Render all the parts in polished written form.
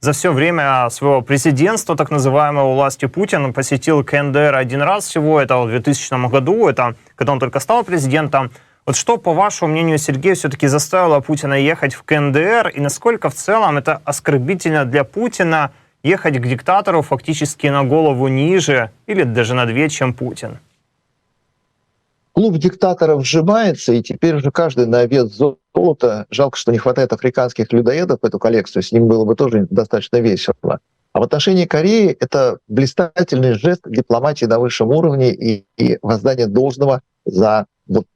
за все время своего президентства, так называемого, власти Путин посетил КНДР один раз всего, это в 2000 году, это когда он только стал президентом. Вот что, по вашему мнению, Сергей, все-таки заставило Путина ехать в КНДР, и насколько в целом это оскорбительно для Путина ехать к диктатору фактически на голову ниже или даже на 2, чем Путин? Клуб диктаторов сжимается, и теперь уже каждый на вес золота. Жалко, что не хватает африканских людоедов в эту коллекцию, с ним было бы тоже достаточно весело. А в отношении Кореи это блистательный жест дипломатии на высшем уровне и воздание должного за вот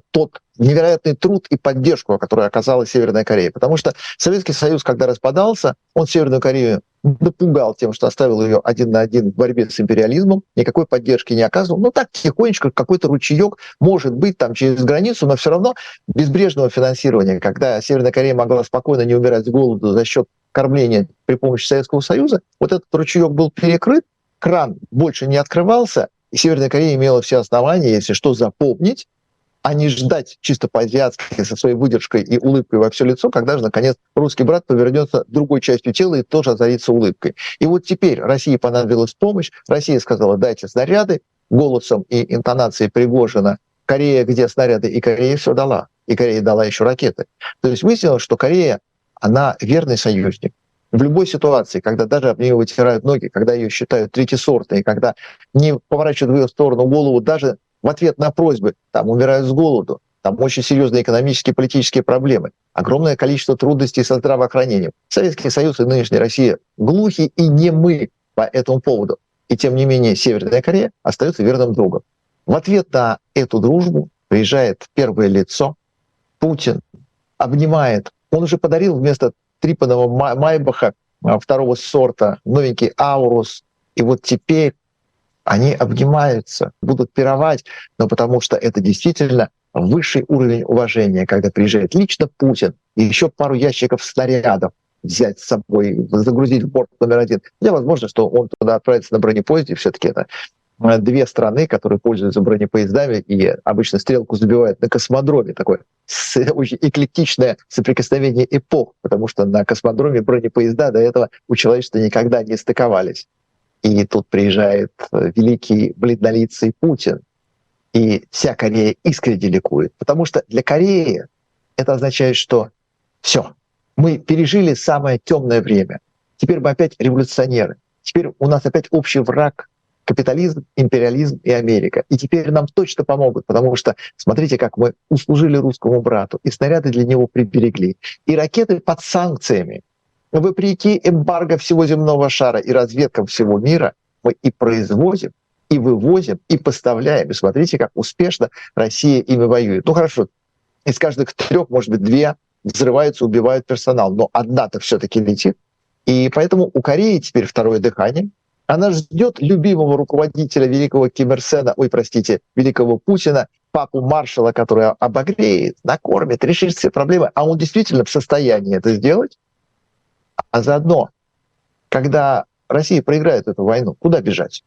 тот невероятный труд и поддержку, которую оказала Северная Корея. Потому что Советский Союз, когда распадался, он Северную Корею напугал тем, что оставил ее один на один в борьбе с империализмом, никакой поддержки не оказывал. Ну так, тихонечко, какой-то ручеек, может быть, там через границу, но все равно безбрежного финансирования, когда Северная Корея могла спокойно не умирать с голоду за счет кормления при помощи Советского Союза, вот этот ручеек был перекрыт, кран больше не открывался, и Северная Корея имела все основания, если что, запомнить, а не ждать чисто по-азиатски со своей выдержкой и улыбкой во все лицо, когда же, наконец, русский брат повернется другой частью тела и тоже озарится улыбкой. И вот теперь России понадобилась помощь, Россия сказала: дайте снаряды, голосом и интонацией Пригожина: Корея, где снаряды? И Корея все дала. И Корея дала еще ракеты. То есть выяснилось, что Корея, она верный союзник. В любой ситуации, когда даже об нее вытирают ноги, когда ее считают третьесортной, когда не поворачивают в ее сторону голову даже в ответ на просьбы, там умирают с голоду, там очень серьезные экономические и политические проблемы, огромное количество трудностей со здравоохранением. Советский Союз и нынешняя Россия глухи и немы по этому поводу. И тем не менее Северная Корея остается верным другом. В ответ на эту дружбу приезжает первое лицо, Путин, обнимает. Он уже подарил вместо трипанного Майбаха второго сорта новенький Аурус. И вот теперь они обнимаются, будут пировать, но потому что это действительно высший уровень уважения, когда приезжает лично Путин и еще пару ящиков снарядов взять с собой, загрузить в борт номер 1. Хотя возможно, что он туда отправится на бронепоезде, все-таки это две страны, которые пользуются бронепоездами, и обычно стрелку забивают на космодроме. Такое очень эклектичное соприкосновение эпох, потому что на космодроме бронепоезда до этого у человечества никогда не стыковались. И тут приезжает великий бледнолицый Путин, и вся Корея искренне ликует. Потому что для Кореи это означает, что все, мы пережили самое темное время. Теперь мы опять революционеры. Теперь у нас опять общий враг — капитализм, империализм и Америка. И теперь нам точно помогут, потому что смотрите, как мы услужили русскому брату, и снаряды для него приберегли, и ракеты под санкциями. Вопреки эмбарго всего земного шара и разведкам всего мира мы и производим, и вывозим, и поставляем. И смотрите, как успешно Россия ими воюет. Ну хорошо, из каждых 3, может быть, 2 взрываются, убивают персонал, но одна-то все-таки летит. И поэтому у Кореи теперь второе дыхание. Она ждет любимого руководителя великого Ким Ир Сена, великого Путина, папу маршала, который обогреет, накормит, решит все проблемы. А он действительно в состоянии это сделать. А заодно, когда Россия проиграет эту войну, куда бежать?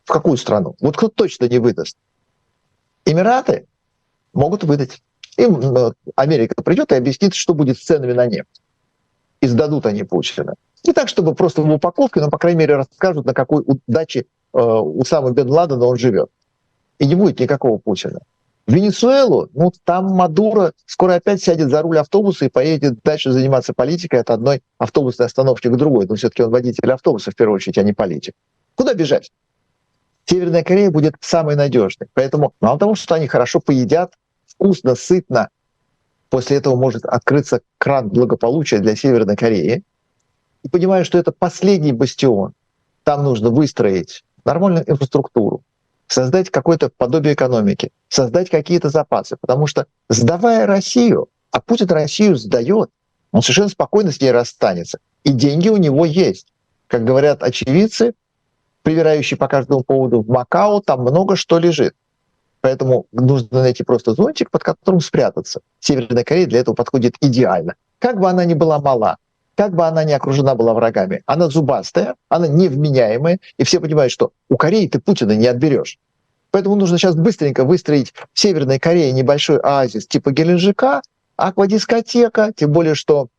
В какую страну? Вот кто точно не выдаст? Эмираты могут выдать. Им Америка придет и объяснит, что будет с ценами на нефть. И сдадут они Путина. Не так, чтобы просто в упаковке, но, по крайней мере, расскажут, на какой даче Усама бен Ладена он живет. И не будет никакого Путина. В Венесуэлу, ну, там Мадуро скоро опять сядет за руль автобуса и поедет дальше заниматься политикой от одной автобусной остановки к другой. Но все-таки он водитель автобуса, в первую очередь, а не политик. Куда бежать? Северная Корея будет самой надежной. Поэтому мало того, что они хорошо поедят, вкусно, сытно, после этого может открыться кран благополучия для Северной Кореи. И понимая, что это последний бастион, там нужно выстроить нормальную инфраструктуру, создать какое-то подобие экономики, создать какие-то запасы. Потому что, сдавая Россию, а Путин Россию сдает, он совершенно спокойно с ней расстанется. И деньги у него есть. Как говорят очевидцы, привирающие по каждому поводу, в Макао там много что лежит. Поэтому нужно найти просто зонтик, под которым спрятаться. Северная Корея для этого подходит идеально. Как бы она ни была мала, как бы она ни окружена была врагами, она зубастая, она невменяемая, и все понимают, что у Кореи ты Путина не отберешь. Поэтому нужно сейчас быстренько выстроить в Северной Корее небольшой оазис типа Геленджика, аквадискотека, тем более, что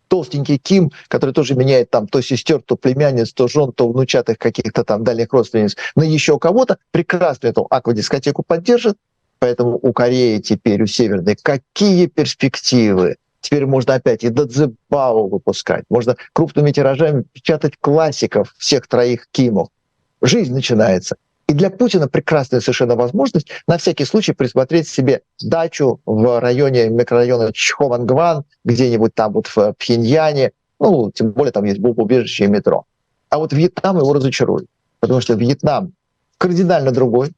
толстенький Ким, который тоже меняет там то сестер, то племянниц, то жен, то внучатых каких-то там дальних родственниц, на еще кого-то, прекрасно эту аквадискотеку поддержит. Поэтому у Кореи теперь, у Северной, какие перспективы? Теперь можно опять и Дадзебао выпускать, можно крупными тиражами печатать классиков всех троих Кимов. Жизнь начинается. И для Путина прекрасная совершенно возможность на всякий случай присмотреть себе дачу в районе, микрорайона Чховангван, где-нибудь там вот в Пхеньяне, ну, тем более там есть бомбоубежище и метро. А вот Вьетнам его разочарует, потому что Вьетнам кардинально другой.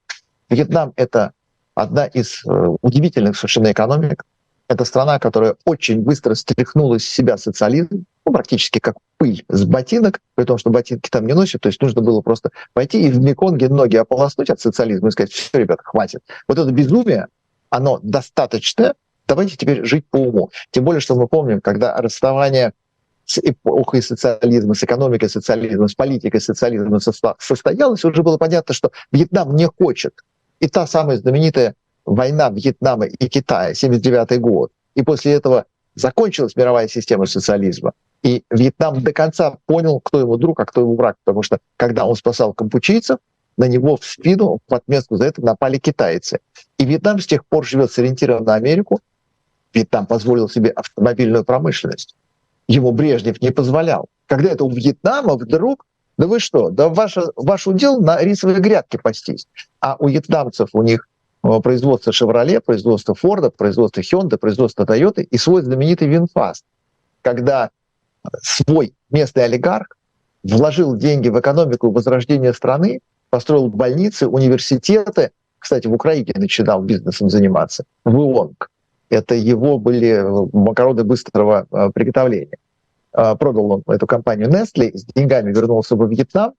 Вьетнам — это одна из удивительных совершенно экономик. Это страна, которая очень быстро стряхнула с себя социализм, ну, практически как пыль с ботинок, при том, что ботинки там не носят, то есть нужно было просто пойти и в Меконге ноги ополоснуть от социализма и сказать: все, ребята, хватит. Вот это безумие, оно достаточно, давайте теперь жить по уму. Тем более, что мы помним, когда расставание с эпохой социализма, с экономикой социализма, с политикой социализма состоялось, уже было понятно, что Вьетнам не хочет. И та самая знаменитая война Вьетнама и Китая, 1979 год, и после этого закончилась мировая система социализма. И Вьетнам до конца понял, кто ему друг, а кто ему враг, потому что когда он спасал кампучийцев, на него в спину в отместку за это напали китайцы. И Вьетнам с тех пор живет с ориентиром на Америку. Вьетнам позволил себе автомобильную промышленность. Ему Брежнев не позволял. Когда это у Вьетнама вдруг, да вы что, да ваш удел на рисовой грядке пастись. А у вьетнамцев у них производство «Шевроле», производство «Форда», производство «Хёнда», производство «Тойоты» и свой знаменитый «Винфаст», когда свой местный олигарх вложил деньги в экономику возрождения страны, построил больницы, университеты. Кстати, в Украине начинал бизнесом заниматься. Вуонг. Это его были макароны быстрого приготовления. Продал он эту компанию Nestle, с деньгами вернулся во Вьетнам,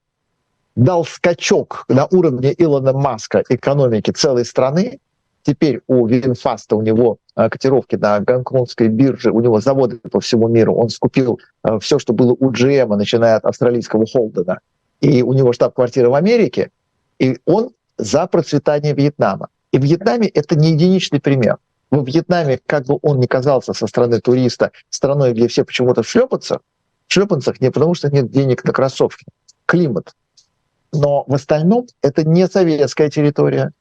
дал скачок на уровне Илона Маска экономики целой страны. Теперь у Винфаста, у него котировки на гонконгской бирже, у него заводы по всему миру. Он скупил все, что было у GM, начиная от австралийского Холдена. И у него штаб-квартира в Америке. И он за процветание Вьетнама. И в Вьетнаме это не единичный пример. Во Вьетнаме, как бы он ни казался со стороны туриста, страной, где все почему-то в шлепанцах не потому, что нет денег на кроссовки. Климат. Но в остальном это не советская территория.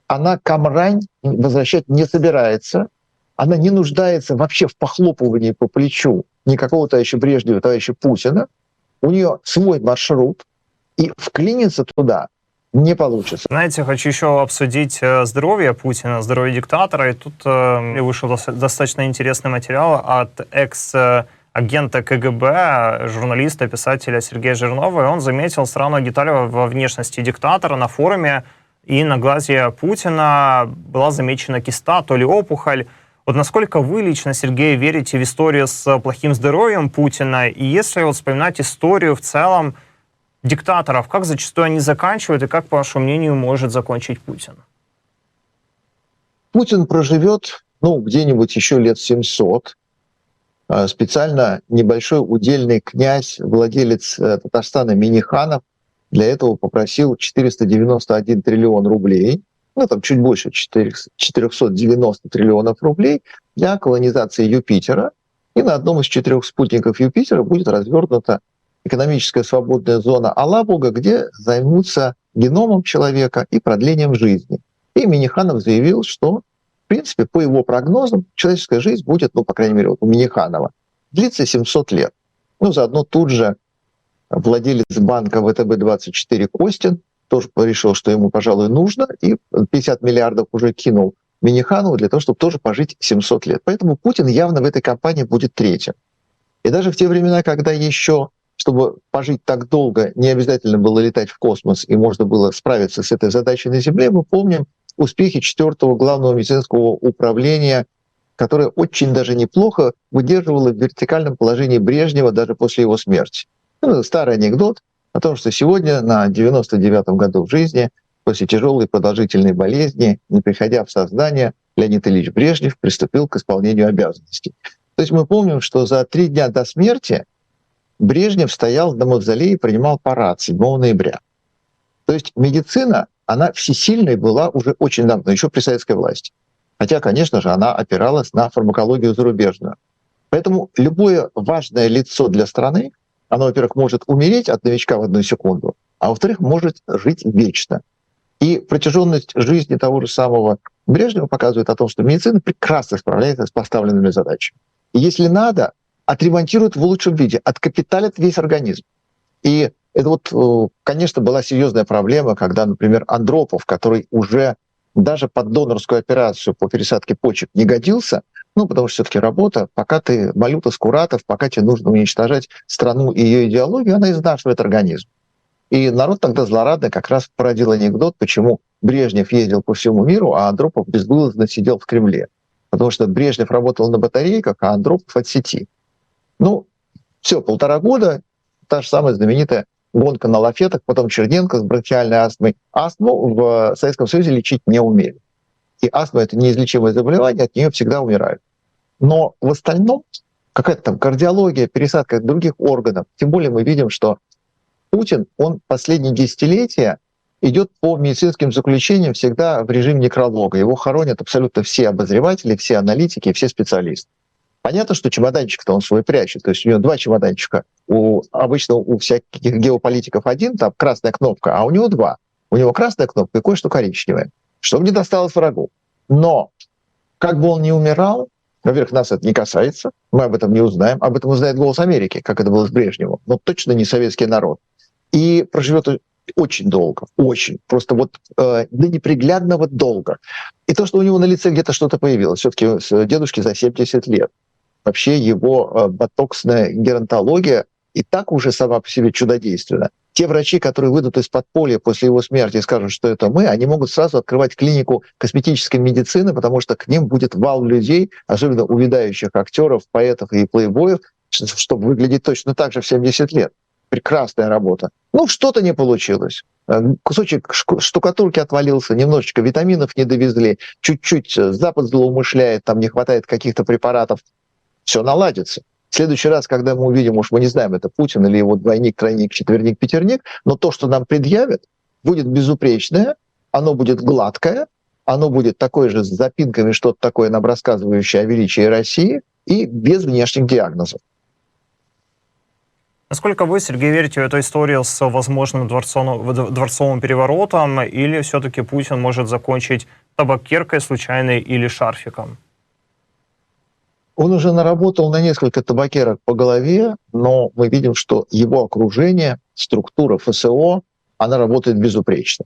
Она Камрань возвращать не собирается. Она не нуждается вообще в похлопывании по плечу никакого товарища Брежнева, товарища Путина. У нее свой маршрут, и вклиниться туда не получится. Знаете, хочу еще обсудить здоровье Путина, здоровье диктатора. И тут вышел достаточно интересный материал от агента КГБ, журналиста, писателя Сергея Жирнова, и он заметил странную деталь во внешности диктатора. На форуме и на глазе Путина была замечена киста, то ли опухоль. Вот насколько вы лично, Сергей, верите в историю с плохим здоровьем Путина? И если вот вспоминать историю в целом диктаторов, как зачастую они заканчивают, и как, по вашему мнению, может закончить Путин? Путин проживет, где-нибудь еще лет 700. Специально небольшой удельный князь, владелец Татарстана Миниханов, для этого попросил 491 триллион рублей, там чуть больше 490 триллионов рублей для колонизации Юпитера. И на одном из 4 спутников Юпитера будет развернута экономическая свободная зона Алабуга, где займутся геномом человека и продлением жизни. И Миниханов заявил, что, в принципе, по его прогнозам, человеческая жизнь будет, по крайней мере, у Миниханова, длиться 700 лет. Заодно тут же владелец банка ВТБ-24 Костин тоже решил, что ему, пожалуй, нужно, и 50 миллиардов уже кинул Миниханову для того, чтобы тоже пожить 700 лет. Поэтому Путин явно в этой кампании будет третьим. И даже в те времена, когда еще, чтобы пожить так долго, не обязательно было летать в космос, и можно было справиться с этой задачей на Земле, мы помним успехи 4-го главного медицинского управления, которое очень даже неплохо выдерживало в вертикальном положении Брежнева даже после его смерти. Старый анекдот о том, что сегодня, на 99-м году в жизни, после тяжелой продолжительной болезни, не приходя в сознание, Леонид Ильич Брежнев приступил к исполнению обязанностей. То есть мы помним, что за 3 дня до смерти Брежнев стоял на мавзолее и принимал парад 7 ноября. То есть медицина, она всесильной была уже очень давно, еще при советской власти. Хотя, конечно же, она опиралась на фармакологию зарубежную. Поэтому любое важное лицо для страны, оно, во-первых, может умереть от новичка в одну секунду, а во-вторых, может жить вечно. И протяженность жизни того же самого Брежнева показывает о том, что медицина прекрасно справляется с поставленными задачами. И если надо, отремонтируют в лучшем виде, откапиталят весь организм. И это вот, конечно, была серьезная проблема, когда, например, Андропов, который уже даже под донорскую операцию по пересадке почек не годился, ну, потому что все-таки работа, пока ты Малюта Скуратов, пока тебе нужно уничтожать страну и ее идеологию, она изнашивает организм. И народ тогда злорадно как раз породил анекдот, почему Брежнев ездил по всему миру, а Андропов безвылазно сидел в Кремле. Потому что Брежнев работал на батарейках, а Андропов от сети. Ну, все, 1,5 года, та же самая знаменитая гонка на лафетах, потом Черненко с бронхиальной астмой. Астму в Советском Союзе лечить не умели. И астма – это неизлечимое заболевание, от нее всегда умирают. Но в остальном какая-то там кардиология, пересадка других органов, тем более мы видим, что Путин, он последние десятилетия идет по медицинским заключениям всегда в режиме некролога. Его хоронят абсолютно все обозреватели, все аналитики, все специалисты. Понятно, что чемоданчик-то он свой прячет. То есть у него 2 чемоданчика. Обычно у всяких геополитиков один, там красная кнопка, а у него 2. У него красная кнопка и кое-что коричневое, чтобы не досталось врагу. Но как бы он ни умирал, во-первых, нас это не касается, мы об этом не узнаем. Об этом узнает «Голос Америки», как это было с Брежневым. Но точно не советский народ. И проживет очень долго, очень. Просто вот до неприглядного долго. И то, что у него на лице где-то что-то появилось, все-таки с дедушки за 70 лет. Вообще его ботоксная геронтология и так уже сама по себе чудодейственна. Те врачи, которые выйдут из подполья после его смерти и скажут, что это мы, они могут сразу открывать клинику косметической медицины, потому что к ним будет вал людей, особенно увядающих актеров, поэтов и плейбоев, чтобы выглядеть точно так же в 70 лет. Прекрасная работа. Ну, что-то не получилось. Кусочек штукатурки отвалился, немножечко витаминов не довезли, чуть-чуть Запад злоумышляет, там не хватает каких-то препаратов. Все наладится. В следующий раз, когда мы увидим, уж мы не знаем, это Путин или его двойник, тройник, четверник, пятерник, но то, что нам предъявят, будет безупречное, оно будет гладкое, оно будет такое же с запинками, что-то такое нам рассказывающее о величии России и без внешних диагнозов. Насколько вы, Сергей, верите в эту историю с возможным дворцовым переворотом, или все-таки Путин может закончить табакеркой случайной или шарфиком? Он уже наработал на несколько табакерок по голове, но мы видим, что его окружение, структура ФСО, она работает безупречно.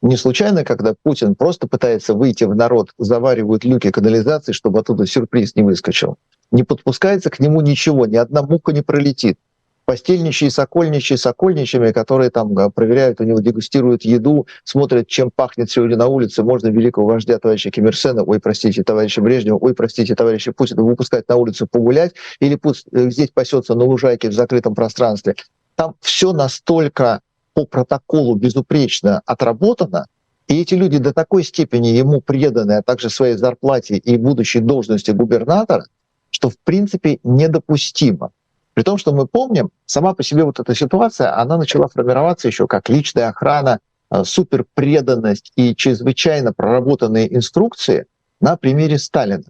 Не случайно, когда Путин просто пытается выйти в народ, заваривают люки канализации, чтобы оттуда сюрприз не выскочил. Не подпускается к нему ничего, ни одна муха не пролетит. Постельничьи, сокольничьими, которые там проверяют у него, дегустируют еду, смотрят, чем пахнет сегодня на улице. Можно великого вождя товарища Ким Ир Сена, ой, простите, товарища Брежнева, ой, простите, товарища Путина, выпускать на улицу погулять, или пусть здесь пасется на лужайке в закрытом пространстве. Там все настолько по протоколу безупречно отработано, и эти люди до такой степени ему преданы, а также своей зарплате и будущей должности губернатора, что в принципе недопустимо. При том, что мы помним, сама по себе вот эта ситуация, она начала формироваться еще как личная охрана, суперпреданность и чрезвычайно проработанные инструкции на примере Сталина.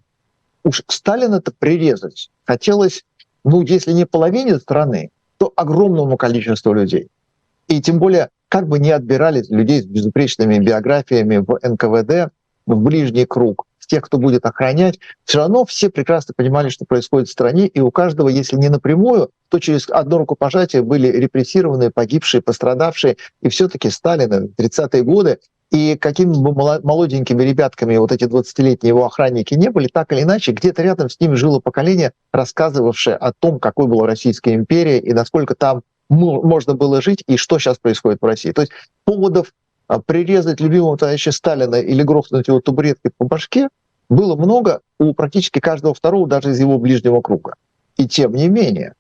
Уж Сталина-то прирезать хотелось, ну, если не половине страны, то огромному количеству людей. И тем более, как бы ни отбирали людей с безупречными биографиями в НКВД, в ближний круг, тех, кто будет охранять, все равно все прекрасно понимали, что происходит в стране, и у каждого, если не напрямую, то через одно рукопожатие были репрессированные, погибшие, пострадавшие, и все-таки Сталина, 30-е годы, и какими бы молоденькими ребятками вот эти 20-летние его охранники не были, так или иначе, где-то рядом с ними жило поколение, рассказывавшее о том, какой была Российская империя, и насколько там можно было жить, и что сейчас происходит в России. То есть поводов прирезать любимого товарища Сталина или грохнуть его табуреткой по башке было много у практически каждого второго, даже из его ближнего круга. И тем не менее,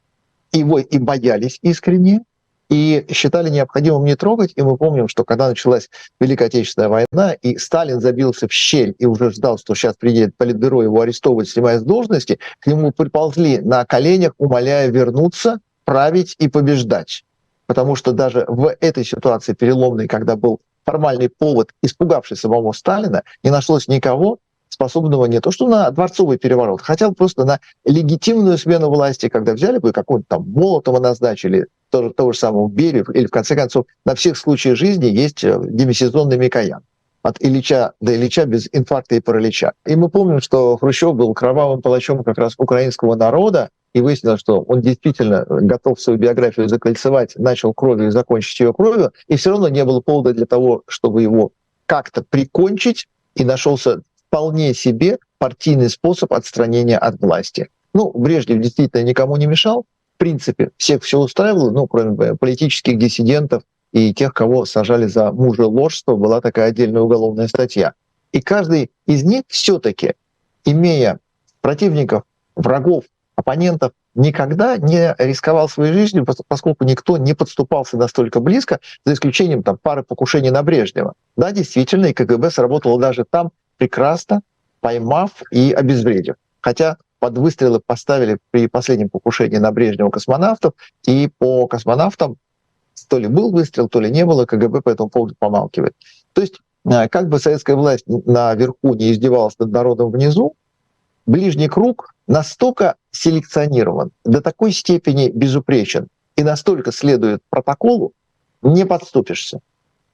его и боялись искренне, и считали необходимым не трогать. И мы помним, что когда началась Великая Отечественная война, и Сталин забился в щель и уже ждал, что сейчас приедет Политбюро его арестовывать, снимая с должности, к нему приползли на коленях, умоляя вернуться, править и побеждать. Потому что даже в этой ситуации переломной, когда был формальный повод, испугавший самого Сталина, не нашлось никого, способного не то что на дворцовый переворот, хотя бы просто на легитимную смену власти, когда взяли бы какого-то там Молотова назначили, того же самого Берию, или в конце концов на всех случаях жизни есть демисезонный Микоян. От Ильича до Ильича без инфаркта и паралича. И мы помним, что Хрущев был кровавым палачом как раз украинского народа, и выяснилось, что он действительно готов свою биографию закольцевать, начал кровью и закончить ее кровью, и все равно не было повода для того, чтобы его как-то прикончить, и нашелся вполне себе партийный способ отстранения от власти. Ну, Брежнев действительно никому не мешал, в принципе, всех все устраивало, ну, кроме политических диссидентов и тех, кого сажали за мужеложство, была такая отдельная уголовная статья. И каждый из них все-таки, имея противников, врагов, оппонентов, никогда не рисковал своей жизнью, поскольку никто не подступался настолько близко, за исключением там, пары покушений на Брежнева. Да, действительно, и КГБ сработало даже там прекрасно, поймав и обезвредив. Хотя под выстрелы поставили при последнем покушении на Брежнева космонавтов, и по космонавтам то ли был выстрел, то ли не было, КГБ по этому поводу помалкивает. То есть, как бы советская власть наверху не издевалась над народом внизу, ближний круг настолько селекционирован, до такой степени безупречен и настолько следует протоколу, не подступишься.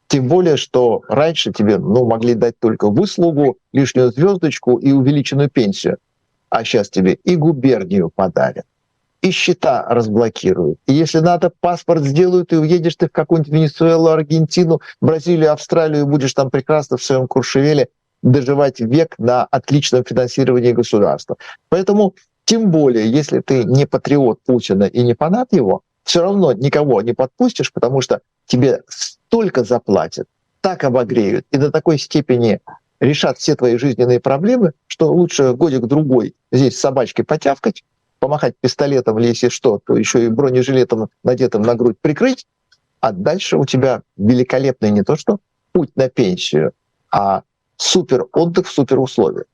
Тем более, что раньше тебе могли дать только выслугу, лишнюю звездочку и увеличенную пенсию. А сейчас тебе и губернию подарят, и счета разблокируют. И если надо, паспорт сделают, и уедешь ты в какую-нибудь Венесуэлу, Аргентину, Бразилию, Австралию, и будешь там прекрасно в своем Куршевеле доживать век на отличном финансировании государства. Поэтому, тем более, если ты не патриот Путина и не фанат его, все равно никого не подпустишь, потому что тебе столько заплатят, так обогреют и до такой степени решат все твои жизненные проблемы, что лучше годик-другой здесь с собачкой потявкать, помахать пистолетом, или если что, то еще и бронежилетом, надетым на грудь, прикрыть, а дальше у тебя великолепный не то что путь на пенсию, а супер отдых в супер условиях.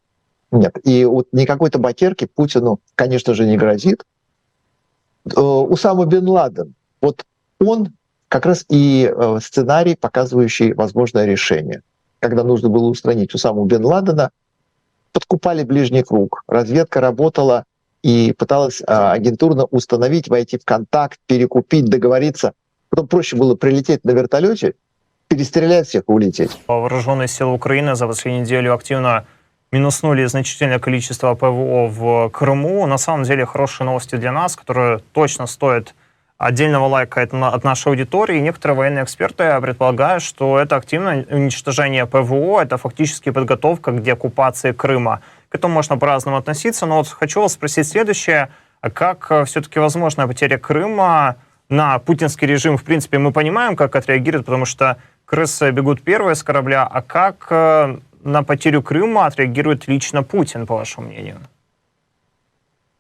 Нет, и вот никакой табакерки Путину, конечно же, не грозит. Усама бен Ладен, вот он как раз и сценарий, показывающий возможное решение. Когда нужно было устранить Усаму бен Ладена, подкупали ближний круг, разведка работала и пыталась агентурно установить, войти в контакт, перекупить, договориться. Потом проще было прилететь на вертолете, перестрелять всех и улететь. Вооруженные силы Украины за последнюю неделю активно минуснули значительное количество ПВО в Крыму. На самом деле хорошие новости для нас, которые точно стоят отдельного лайка от нашей аудитории. И некоторые военные эксперты предполагают, что это активное уничтожение ПВО, это фактически подготовка к деоккупации Крыма. К этому можно по-разному относиться, но вот хочу вас спросить следующее. Как все-таки возможна потеря Крыма на путинский режим? В принципе, мы понимаем, как отреагирует, потому что крысы бегут первые с корабля. А как на потерю Крыма отреагирует лично Путин, по вашему мнению?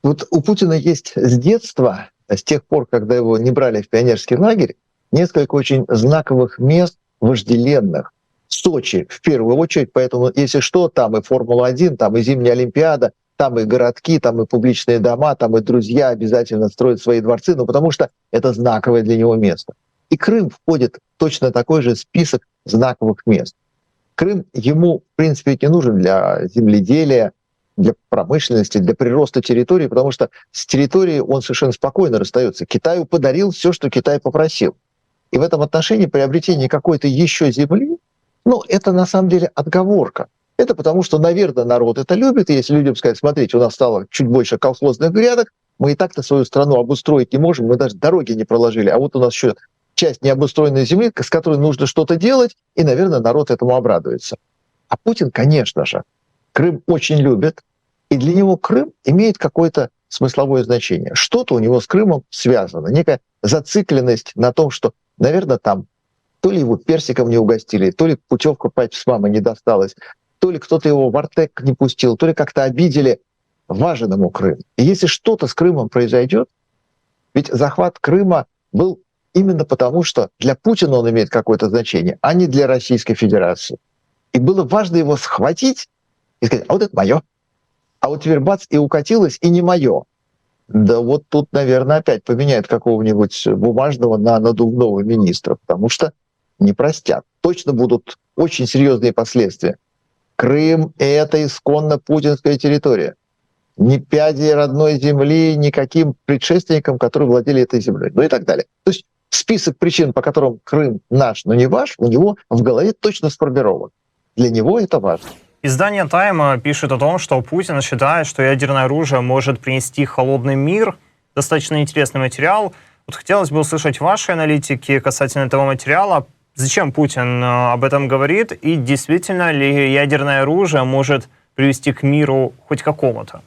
Вот у Путина есть с детства, с тех пор, когда его не брали в пионерский лагерь, несколько очень знаковых мест вожделенных. Сочи в первую очередь, поэтому если что, там и Формула-1, там и Зимняя Олимпиада, там и городки, там и публичные дома, там и друзья обязательно строят свои дворцы, потому что это знаковое для него место. И Крым входит в точно такой же список знаковых мест. Крым ему, в принципе, не нужен для земледелия, для промышленности, для прироста территории, потому что с территорией он совершенно спокойно расстается. Китаю подарил все, что Китай попросил. И в этом отношении приобретение какой-то еще земли, это на самом деле отговорка. Это потому, что, наверное, народ это любит. И если людям сказать, смотрите, у нас стало чуть больше колхозных грядок, мы и так-то свою страну обустроить не можем, мы даже дороги не проложили, а вот у нас еще часть необустроенной земли, с которой нужно что-то делать, и, наверное, народ этому обрадуется. А Путин, конечно же, Крым очень любит, и для него Крым имеет какое-то смысловое значение. Что-то у него с Крымом связано, некая зацикленность на том, что, наверное, там то ли его персиком не угостили, то ли путевка с мамой не досталась, то ли кто-то его в Артек не пустил, то ли как-то обидели. Важен ему Крым. И если что-то с Крымом произойдет, ведь захват Крыма был именно потому, что для Путина он имеет какое-то значение, а не для Российской Федерации. И было важно его схватить и сказать, а вот это мое. А вот теперь бац, и укатилось, и не мое. Да вот тут, наверное, опять поменяют какого-нибудь бумажного на надувного министра, потому что не простят. Точно будут очень серьезные последствия. Крым — это исконно путинская территория. Ни пяди родной земли никаким предшественникам, которые владели этой землей, ну и так далее. То есть список причин, по которым Крым наш, но не ваш, у него в голове точно сформирован. Для него это важно. Издание «Тайм» пишет о том, что Путин считает, что ядерное оружие может принести холодный мир. Достаточно интересный материал. Вот хотелось бы услышать ваши аналитики касательно этого материала. Зачем Путин об этом говорит? И действительно ли ядерное оружие может привести к миру хоть какому-то?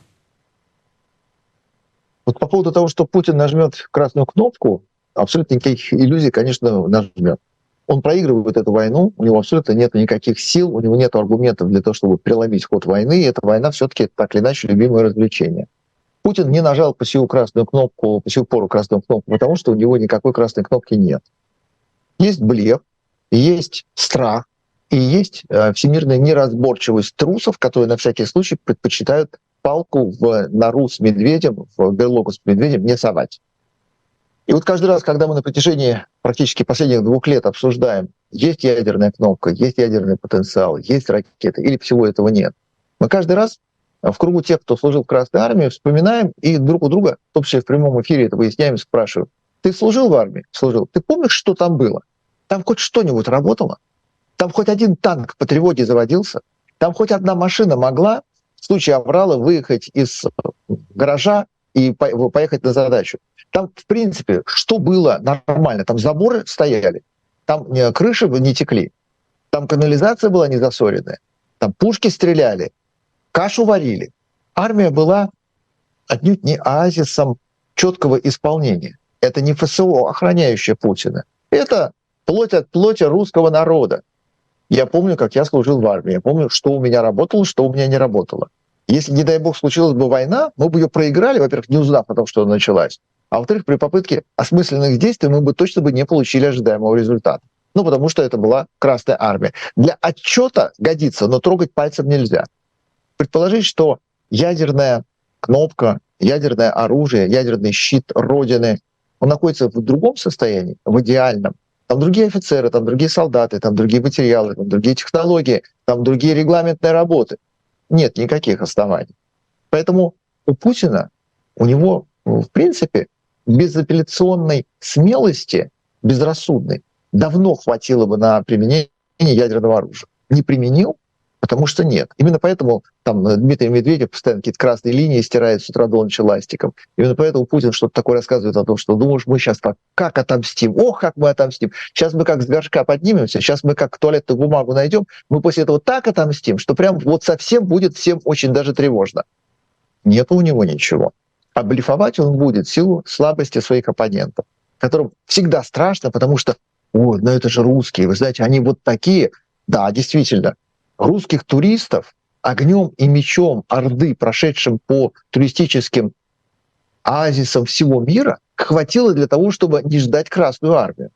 Вот по поводу того, что Путин нажмет красную кнопку, абсолютно никаких иллюзий, конечно, нажмет. Он проигрывает эту войну, у него абсолютно нет никаких сил, у него нет аргументов для того, чтобы преломить ход войны, и эта война все-таки так или иначе любимое развлечение. Путин не нажал по сию красную кнопку, по сию пору красную кнопку, потому что у него никакой красной кнопки нет. Есть блеф, есть страх, и есть всемирная неразборчивость трусов, которые на всякий случай предпочитают палку в нору с медведем, в берлогу с медведем не совать. И вот каждый раз, когда мы на протяжении практически последних 2 лет обсуждаем, есть ядерная кнопка, есть ядерный потенциал, есть ракеты, или всего этого нет, мы каждый раз в кругу тех, кто служил в Красной армии, вспоминаем и друг у друга, в том числе в прямом эфире это выясняем, спрашиваем: ты служил в армии? Служил. Ты помнишь, что там было? Там хоть что-нибудь работало? Там хоть один танк по тревоге заводился? Там хоть одна машина могла в случае аврала выехать из гаража и поехать на задачу? Там, в принципе, что было нормально? Там заборы стояли, там крыши не текли, там канализация была не засоренная, там пушки стреляли, кашу варили. Армия была отнюдь не оазисом четкого исполнения. Это не ФСО, охраняющее Путина. Это плоть от плоти русского народа. Я помню, как я служил в армии. Я помню, что у меня работало, что у меня не работало. Если, не дай бог, случилась бы война, мы бы ее проиграли, во-первых, не узнав о том, что она началась. А во-вторых, при попытке осмысленных действий мы бы точно не получили ожидаемого результата. Ну, потому что это была Красная армия. Для отчета годится, но трогать пальцем нельзя. Предположить, что ядерная кнопка, ядерное оружие, ядерный щит Родины, он находится в другом состоянии, в идеальном. Там другие офицеры, там другие солдаты, там другие материалы, там другие технологии, там другие регламентные работы. Нет никаких оснований. Поэтому у Путина, у него, в принципе, безапелляционной смелости, безрассудной, давно хватило бы на применение ядерного оружия. Не применил, потому что нет. Именно поэтому там Дмитрий Медведев постоянно какие-то красные линии стирает с утра до ночи ластиком. Именно поэтому Путин что-то такое рассказывает о том, что думаешь, мы сейчас как отомстим, ох, как мы отомстим. Сейчас мы как с горшка поднимемся, сейчас мы как туалетную бумагу найдем, мы после этого так отомстим, что прям вот совсем будет всем очень даже тревожно. Нет у него ничего. А блефовать он будет в силу слабости своих оппонентов, которым всегда страшно, потому что, ой, ну это же русские, вы знаете, они вот такие. Да, действительно, русских туристов огнем и мечом Орды, прошедшим по туристическим оазисам всего мира, хватило для того, чтобы не ждать Красную армию.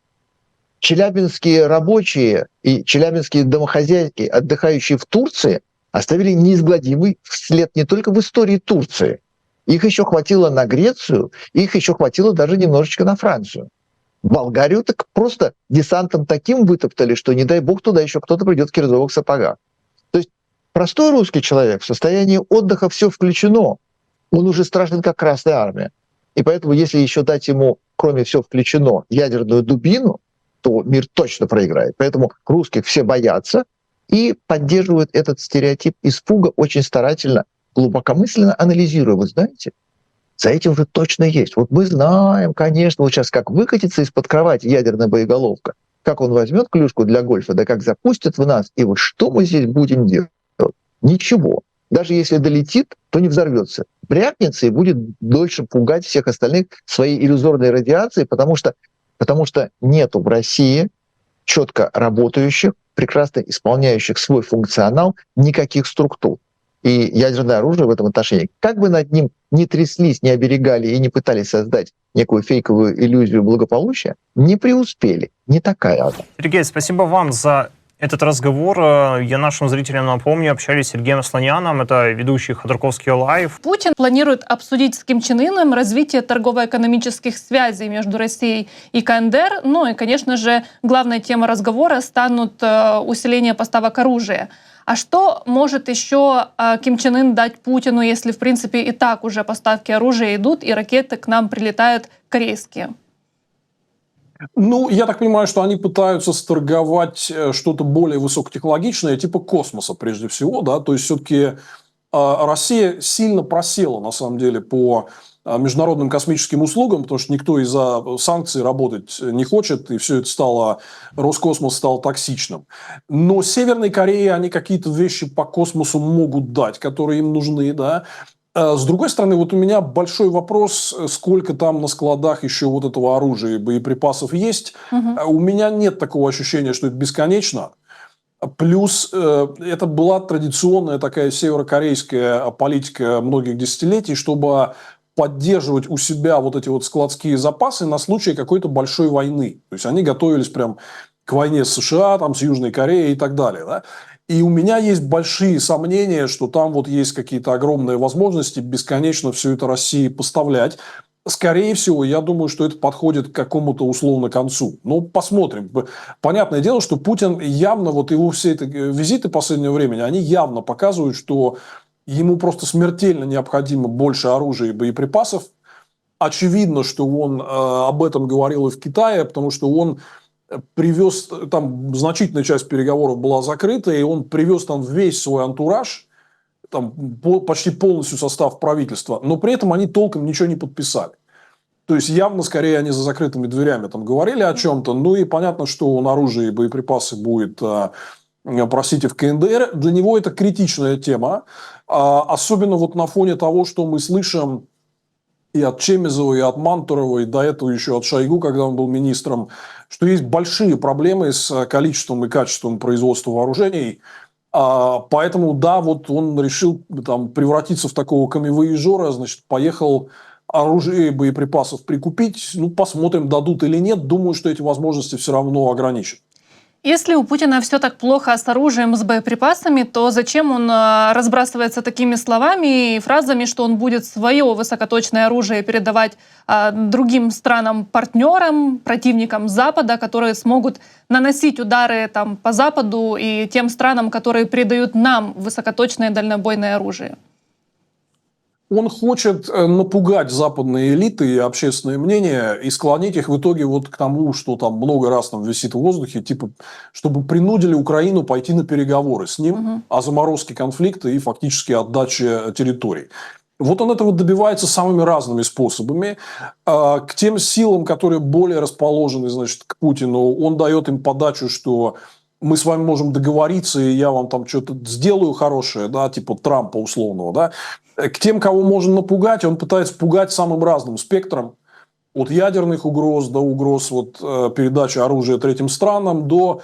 Челябинские рабочие и челябинские домохозяйки, отдыхающие в Турции, оставили неизгладимый след не только в истории Турции. Их еще хватило на Грецию, их еще хватило даже немножечко на Францию. Болгарию так просто десантом таким вытоптали, что, не дай бог, туда еще кто-то придет в кирзовых сапогах. То есть простой русский человек в состоянии отдыха все включено. Он уже страшен, как Красная армия. И поэтому, если еще дать ему, кроме «все включено», ядерную дубину, то мир точно проиграет. Поэтому русских все боятся и поддерживают этот стереотип испуга очень старательно, глубокомысленно анализируя. Вы знаете, за этим же точно есть. Вот мы знаем, конечно, вот сейчас как выкатится из-под кровати ядерная боеголовка, как он возьмет клюшку для гольфа, да как запустит в нас, и вот что мы здесь будем делать? Ничего. Даже если долетит, то не взорвется. Брякнется и будет дольше пугать всех остальных своей иллюзорной радиацией, потому что нету в России четко работающих, прекрасно исполняющих свой функционал никаких структур. И ядерное оружие в этом отношении, как бы над ним не тряслись, не оберегали и не пытались создать некую фейковую иллюзию благополучия, не преуспели. Не такая она. Сергей, спасибо вам за Этот разговор, я нашим зрителям напомню, общались с Сергеем Слоняном, это ведущий Ходорковский лайв. Путин планирует обсудить с Ким Чен Ыном развитие торгово-экономических связей между Россией и КНДР. Ну и, конечно же, главной темой разговора станут усиление поставок оружия. А что может еще Ким Чен Ын дать Путину, если, в принципе, и так уже поставки оружия идут, и ракеты к нам прилетают корейские? Ну, я так понимаю, что они пытаются сторговать что-то более высокотехнологичное, типа космоса прежде всего, да, то есть все-таки Россия сильно просела, на самом деле, по международным космическим услугам, потому что никто из-за санкций работать не хочет, и все это стало, Роскосмос стал токсичным. Но Северной Корее они какие-то вещи по космосу могут дать, которые им нужны, да. С другой стороны, вот у меня большой вопрос, сколько там на складах еще вот этого оружия и боеприпасов есть. У меня нет такого ощущения, что это бесконечно. Плюс это была традиционная такая северокорейская политика многих десятилетий, чтобы поддерживать у себя вот эти вот складские запасы на случай какой-то большой войны. То есть они готовились прям к войне с США, там, с Южной Кореей и так далее, да? И у меня есть большие сомнения, что там вот есть какие-то огромные возможности бесконечно все это России поставлять. Скорее всего, я думаю, что это подходит к какому-то условно концу. Но посмотрим. Понятное дело, что Путин явно, вот его все эти визиты последнего времени, они явно показывают, что ему просто смертельно необходимо больше оружия и боеприпасов. Очевидно, что он об этом говорил и в Китае, потому что он привез, там значительная часть переговоров была закрыта, и он привез там весь свой антураж, там почти полностью состав правительства, но при этом они толком ничего не подписали. То есть явно, скорее, они за закрытыми дверями там говорили о чем-то, ну и понятно, что он оружие и боеприпасы будет просить и в КНДР. Для него это критичная тема, особенно вот на фоне того, что мы слышим и от Чемизова, и от Мантурова, и до этого еще от Шойгу, когда он был министром, что есть большие проблемы с количеством и качеством производства вооружений. Поэтому, да, вот он решил там превратиться в такого камевояжера, значит, поехал оружие и боеприпасов прикупить. Ну, посмотрим, дадут или нет. Думаю, что эти возможности все равно ограничат. Если у Путина все так плохо с оружием, с боеприпасами, то зачем он разбрасывается такими словами и фразами, что он будет свое высокоточное оружие передавать другим странам-партнерам, противникам Запада, которые смогут наносить удары там, по Западу и тем странам, которые передают нам высокоточное дальнобойное оружие? Он хочет напугать западные элиты и общественное мнение и склонить их в итоге вот к тому, что там много раз там висит в воздухе, типа, чтобы принудили Украину пойти на переговоры с ним о заморозке конфликта и фактически отдаче территорий. Вот он этого добивается самыми разными способами. К тем силам, которые более расположены, значит, к Путину, он дает им подачу, что мы с вами можем договориться, и я вам там что-то сделаю хорошее, да, типа Трампа условного, да. К тем, кого можно напугать, он пытается пугать самым разным спектром. От ядерных угроз до угроз вот, передачи оружия третьим странам, до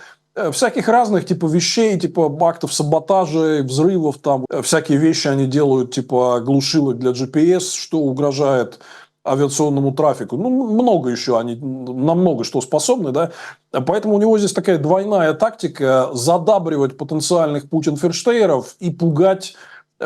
всяких разных типа вещей, типа актов саботажа, взрывов. Там. Всякие вещи они делают, типа глушилок для GPS, что угрожает авиационному трафику. Ну, много еще они на много что способны, да. Поэтому у него здесь такая двойная тактика: задабривать потенциальных Путин-ферштейеров и пугать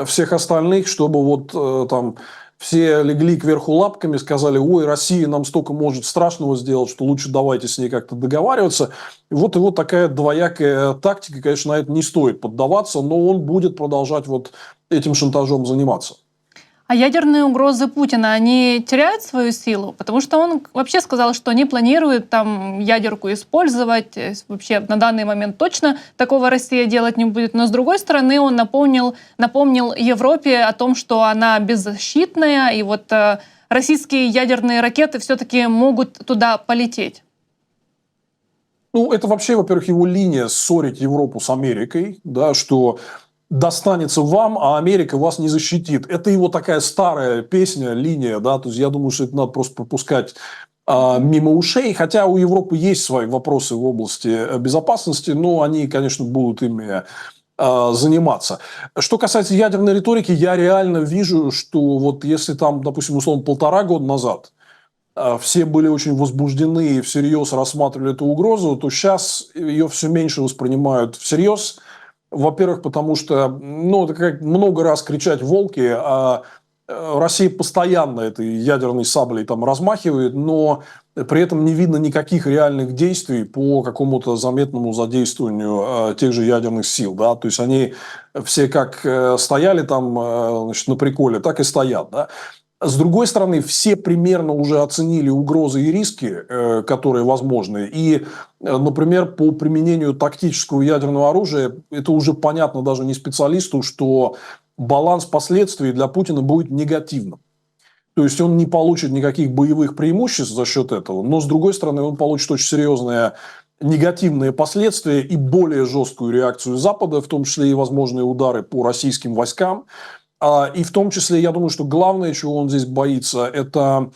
всех остальных, чтобы вот там все легли кверху лапками, сказали: ой, Россия нам столько может страшного сделать, что лучше давайте с ней как-то договариваться. И вот его такая двоякая тактика, конечно, на это не стоит поддаваться, но он будет продолжать вот этим шантажом заниматься. А ядерные угрозы Путина, они теряют свою силу? Потому что он вообще сказал, что не планирует там ядерку использовать. Вообще на данный момент точно такого Россия делать не будет. Но с другой стороны, он напомнил Европе о том, что она беззащитная, и вот российские ядерные ракеты все-таки могут туда полететь. Ну, это вообще, во-первых, его линия ссорить Европу с Америкой, да, что достанется вам, а Америка вас не защитит. Это его такая старая песня, линия, да, то есть я думаю, что это надо просто пропускать мимо ушей, хотя у Европы есть свои вопросы в области безопасности, но они, конечно, будут ими заниматься. Что касается ядерной риторики, я реально вижу, что вот если там, допустим, условно 1,5 года назад все были очень возбуждены и всерьез рассматривали эту угрозу, то сейчас ее все меньше воспринимают всерьез. Во-первых, потому что, ну, это как много раз кричать «волки», а Россия постоянно этой ядерной саблей там размахивает, но при этом не видно никаких реальных действий по какому-то заметному задействованию тех же ядерных сил. Да? То есть они все как стояли там значит, на приколе, так и стоят. Да? С другой стороны, все примерно уже оценили угрозы и риски, которые возможны. И, например, по применению тактического ядерного оружия, это уже понятно даже не специалисту, что баланс последствий для Путина будет негативным. То есть он не получит никаких боевых преимуществ за счет этого, но, с другой стороны, он получит очень серьезные негативные последствия и более жесткую реакцию Запада, в том числе и возможные удары по российским войскам. И в том числе, я думаю, что главное, чего он здесь боится, это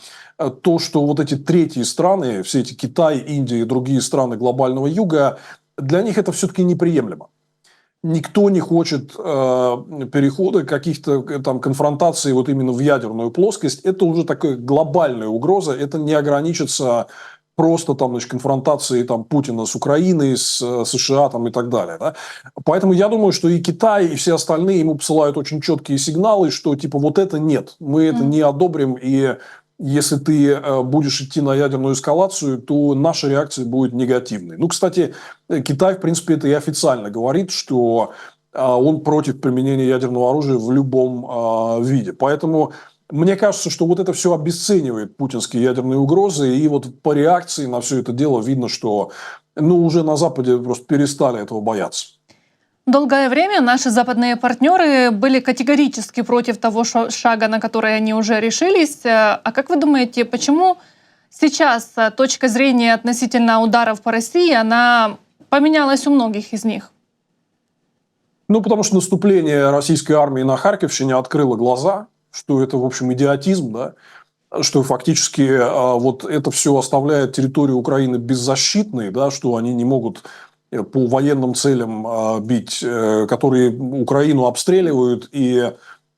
то, что вот эти третьи страны, все эти Китай, Индия и другие страны глобального юга, для них это все-таки неприемлемо. Никто не хочет перехода каких-то там конфронтаций вот именно в ядерную плоскость. Это уже такая глобальная угроза. Это не ограничится просто там, значит, конфронтацией там, Путина с Украиной, с США там, и так далее. Да? Поэтому я думаю, что и Китай, и все остальные ему посылают очень четкие сигналы, что типа вот это нет, мы это не одобрим, и если ты будешь идти на ядерную эскалацию, то наша реакция будет негативной. Ну, кстати, Китай, в принципе, это и официально говорит, что он против применения ядерного оружия в любом виде. Поэтому мне кажется, что вот это все обесценивает путинские ядерные угрозы. И вот по реакции на все это дело видно, что уже на Западе просто перестали этого бояться. Долгое время наши западные партнеры были категорически против того шага, на который они уже решились. А как вы думаете, почему сейчас точка зрения относительно ударов по России, она поменялась у многих из них? Ну, потому что наступление российской армии на Харьковщине открыло глаза, что это, в общем, идиотизм, да? Что фактически вот это все оставляет территорию Украины беззащитной, да? Что они не могут по военным целям бить, которые Украину обстреливают и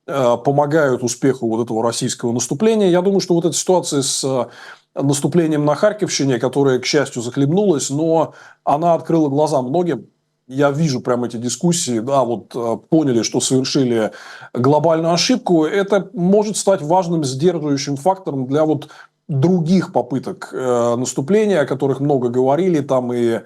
помогают успеху вот этого российского наступления. Я думаю, что вот эта ситуация с наступлением на Харьковщине, которая, к счастью, захлебнулась, но она открыла глаза многим. Я вижу прямо эти дискуссии, да, вот поняли, что совершили глобальную ошибку. Это может стать важным сдерживающим фактором для вот других попыток наступления, о которых много говорили, там и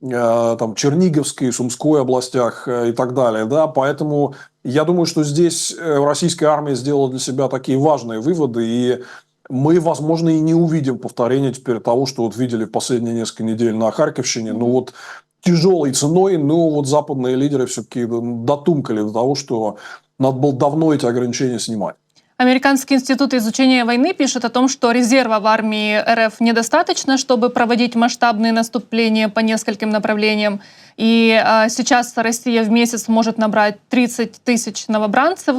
там, Черниговской, Сумской областях и так далее. Да? Поэтому я думаю, что здесь российская армия сделала для себя такие важные выводы, и мы, возможно, и не увидим повторения теперь того, что вот видели в последние несколько недель на Харьковщине. Ну вот тяжелой ценой, но вот западные лидеры все-таки дотумкали до того, что надо было давно эти ограничения снимать. Американский институт изучения войны пишет о том, что резерва в армии РФ недостаточно, чтобы проводить масштабные наступления по нескольким направлениям. И сейчас Россия в месяц может набрать 30 тысяч новобранцев.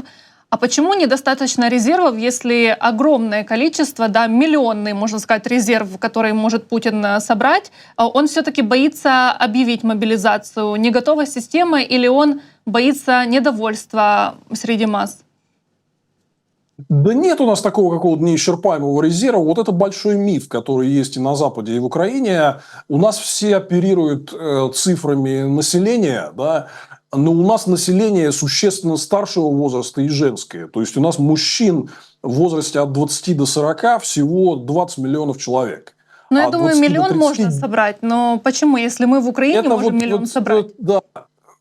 А почему недостаточно резервов, если огромное количество, да, миллионный, можно сказать, резерв, который может Путин собрать, он все-таки боится объявить мобилизацию? Не готова система или он боится недовольства среди масс? Да нет у нас такого какого-то неисчерпаемого резерва. Вот это большой миф, который есть и на Западе, и в Украине. У нас все оперируют цифрами населения, да, но у нас население существенно старшего возраста и женское. То есть у нас мужчин в возрасте от 20 до 40 всего 20 миллионов человек. Ну, я думаю, миллион можно собрать. Но почему, если мы в Украине можем миллион собрать? Да.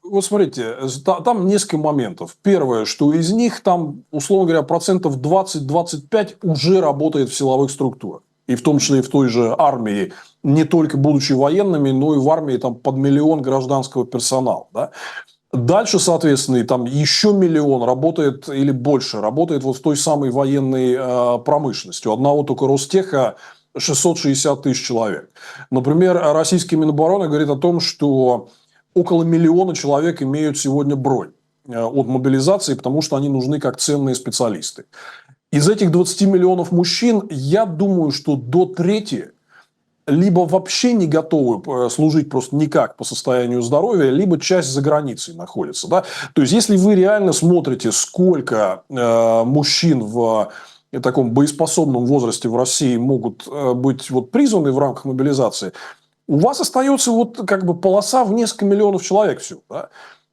Вот смотрите, там несколько моментов. Первое, что из них там, условно говоря, процентов 20-25 уже работает в силовых структурах. И в том числе и в той же армии, не только будучи военными, но и в армии там под миллион гражданского персонала. Да? Дальше, соответственно, и там еще миллион работает или больше, работает вот в той самой военной промышленности. У одного только Ростеха 660 тысяч человек. Например, российский Минобороны говорит о том, что около 1 миллиона человек имеют сегодня бронь от мобилизации, потому что они нужны как ценные специалисты. Из этих 20 миллионов мужчин, я думаю, что до трети либо вообще не готовы служить просто никак по состоянию здоровья, либо часть за границей находится. Да? То есть, если вы реально смотрите, сколько мужчин в таком боеспособном возрасте в России могут быть вот призваны в рамках мобилизации, у вас остается вот как бы полоса в несколько миллионов человек всего. Да?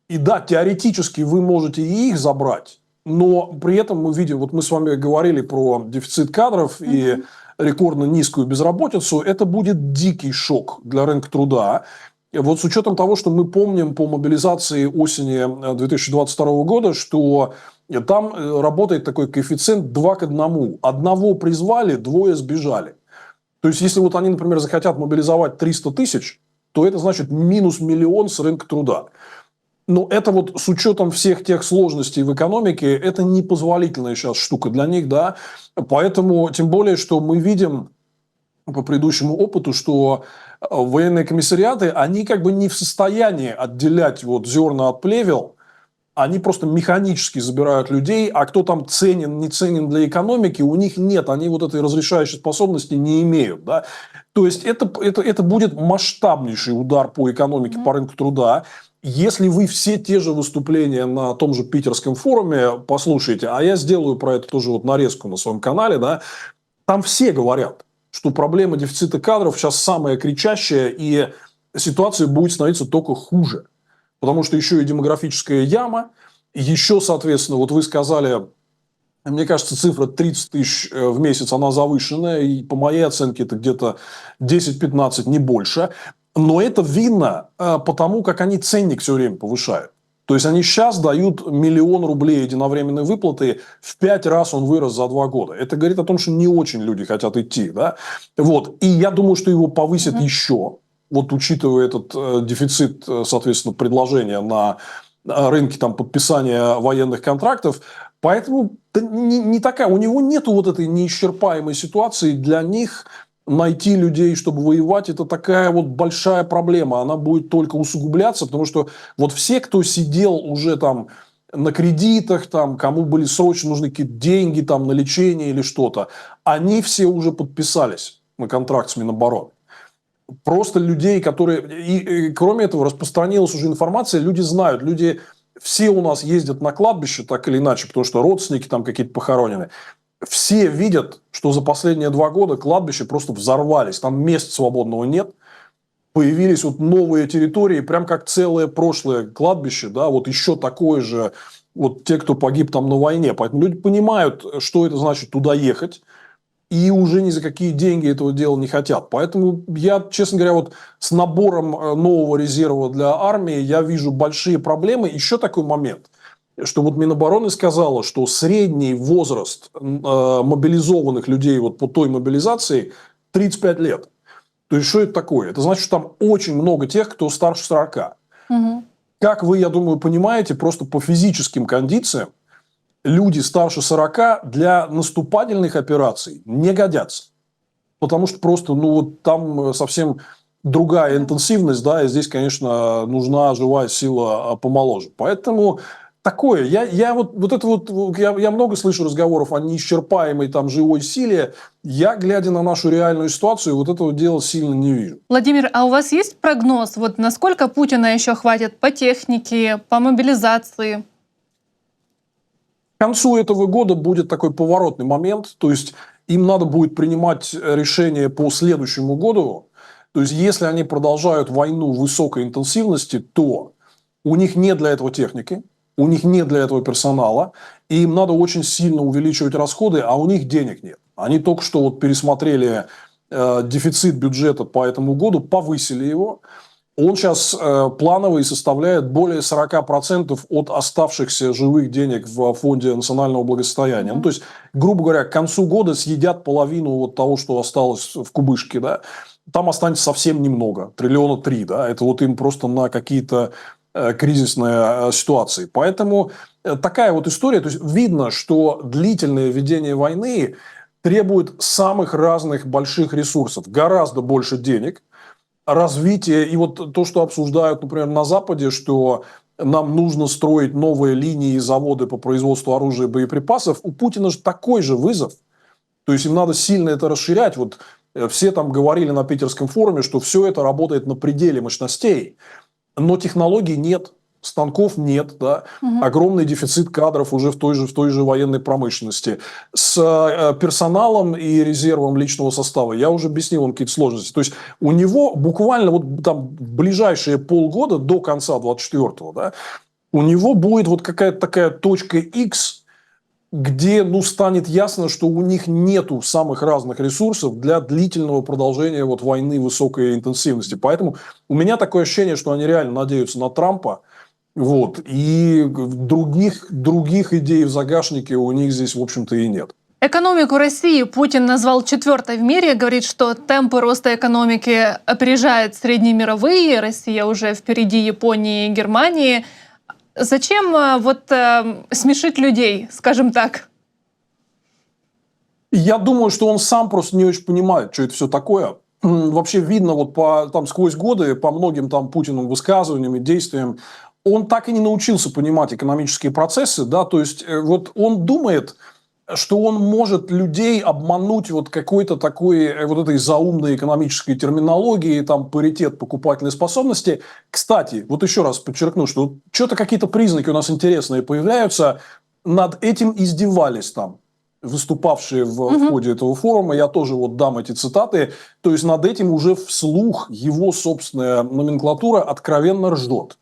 И да, теоретически вы можете и их забрать, но при этом мы видим, вот мы с вами говорили про дефицит кадров и рекордно низкую безработицу, это будет дикий шок для рынка труда. Вот с учетом того, что мы помним по мобилизации осени 2022 года, что там работает такой коэффициент 2 к 1. Одного призвали, двое сбежали. То есть, если вот они, например, захотят мобилизовать 300 тысяч, то это значит минус миллион с рынка труда. Но это вот с учетом всех тех сложностей в экономике, это непозволительная сейчас штука для них, да. Поэтому, тем более, что мы видим по предыдущему опыту, что военные комиссариаты, они как бы не в состоянии отделять вот зерна от плевел, они просто механически забирают людей, а кто там ценен, не ценен для экономики, у них нет, они вот этой разрешающей способности не имеют. Да? То есть, это будет масштабнейший удар по экономике, по рынку труда. Если вы все те же выступления на том же питерском форуме послушаете, а я сделаю про это тоже вот нарезку на своем канале, да, там все говорят, что проблема дефицита кадров сейчас самая кричащая, и ситуация будет становиться только хуже. Потому что еще и демографическая яма, еще, соответственно, вот вы сказали, мне кажется, цифра 30 тысяч в месяц, она завышенная, и по моей оценке это где-то 10-15, не больше. Но это видно потому, как они ценник все время повышают. То есть, они сейчас дают 1 миллион рублей единовременной выплаты, в 5 раз он вырос за 2 года. Это говорит о том, что не очень люди хотят идти. Да? Вот. И я думаю, что его повысят еще. Вот учитывая этот дефицит, соответственно, предложения на рынке там, подписания военных контрактов. Поэтому не такая, у него нет вот этой неисчерпаемой ситуации. Для них найти людей, чтобы воевать, это такая вот большая проблема. Она будет только усугубляться, потому что вот все, кто сидел уже там на кредитах, там, кому были срочно нужны какие-то деньги там, на лечение или что-то, они все уже подписались на контракт с Минобороны. Просто людей, которые... И кроме этого, распространилась уже информация, люди знают, люди все у нас ездят на кладбище, так или иначе, потому что родственники там какие-то похоронены. Все видят, что за последние 2 года кладбища просто взорвались, там мест свободного нет. Появились вот новые территории, прям как целое прошлое кладбище, да, вот еще такое же, вот те, кто погиб там на войне. Поэтому люди понимают, что это значит туда ехать. И уже ни за какие деньги этого дела не хотят. Поэтому я, честно говоря, вот с набором нового резерва для армии я вижу большие проблемы. Еще такой момент, что вот Минобороны сказала, что средний возраст мобилизованных людей вот по той мобилизации 35 лет. То есть, что это такое? Это значит, что там очень много тех, кто старше 40. Как вы, я думаю, понимаете, просто по физическим кондициям, люди старше 40 для наступательных операций не годятся. Потому что просто, ну, вот там совсем другая интенсивность, да, и здесь, конечно, нужна живая сила помоложе. Поэтому такое. Я много слышу разговоров о неисчерпаемой там живой силе. Я, глядя на нашу реальную ситуацию, вот этого дела сильно не вижу. Владимир, а у вас есть прогноз, вот насколько Путина еще хватит по технике, по мобилизации? К концу этого года будет такой поворотный момент, то есть им надо будет принимать решение по следующему году. То есть если они продолжают войну высокой интенсивности, то у них нет для этого техники, у них нет для этого персонала, и им надо очень сильно увеличивать расходы, а у них денег нет. Они только что вот пересмотрели дефицит бюджета по этому году, повысили его. Он сейчас плановый составляет более 40% от оставшихся живых денег в фонде национального благосостояния. Ну, то есть, грубо говоря, к концу года съедят половину вот того, что осталось в кубышке. Да? Там останется совсем немного, 3 триллиона, да? Это вот им просто на какие-то кризисные ситуации. Поэтому такая вот история. То есть, видно, что длительное ведение войны требует самых разных больших ресурсов. Гораздо больше денег, развитие, и вот то, что обсуждают, например, на Западе, что нам нужно строить новые линии и заводы по производству оружия и боеприпасов, у Путина же такой же вызов. То есть им надо сильно это расширять. Вот все там говорили на питерском форуме, что все это работает на пределе мощностей, но технологий нет. станков нет, да, огромный дефицит кадров уже в той же военной промышленности. С персоналом и резервом личного состава я уже объяснил вам какие-то сложности. То есть у него буквально вот там в ближайшие полгода до конца 24-го, да, у него будет вот какая-то такая точка X, где, ну, станет ясно, что у них нету самых разных ресурсов для длительного продолжения вот войны высокой интенсивности. Поэтому у меня такое ощущение, что они реально надеются на Трампа, вот, и других идей в загашнике у них здесь, в общем-то, и нет. Экономику России Путин назвал 4-й в мире, говорит, что темпы роста экономики опережают среднемировые, Россия уже впереди Японии и Германии. Зачем смешить людей, скажем так? Я думаю, что он сам просто не очень понимает, что это все такое. Вообще видно вот сквозь годы по многим там Путиным высказываниям и действиям, он так и не научился понимать экономические процессы, да, то есть вот он думает, что он может людей обмануть вот какой-то такой вот этой заумной экономической терминологией, там паритет покупательной способности. Кстати, вот еще раз подчеркну, что что-то какие-то признаки у нас интересные появляются, над этим издевались там выступавшие в ходе этого форума, я тоже вот дам эти цитаты, то есть над этим уже вслух его собственная номенклатура откровенно ржет.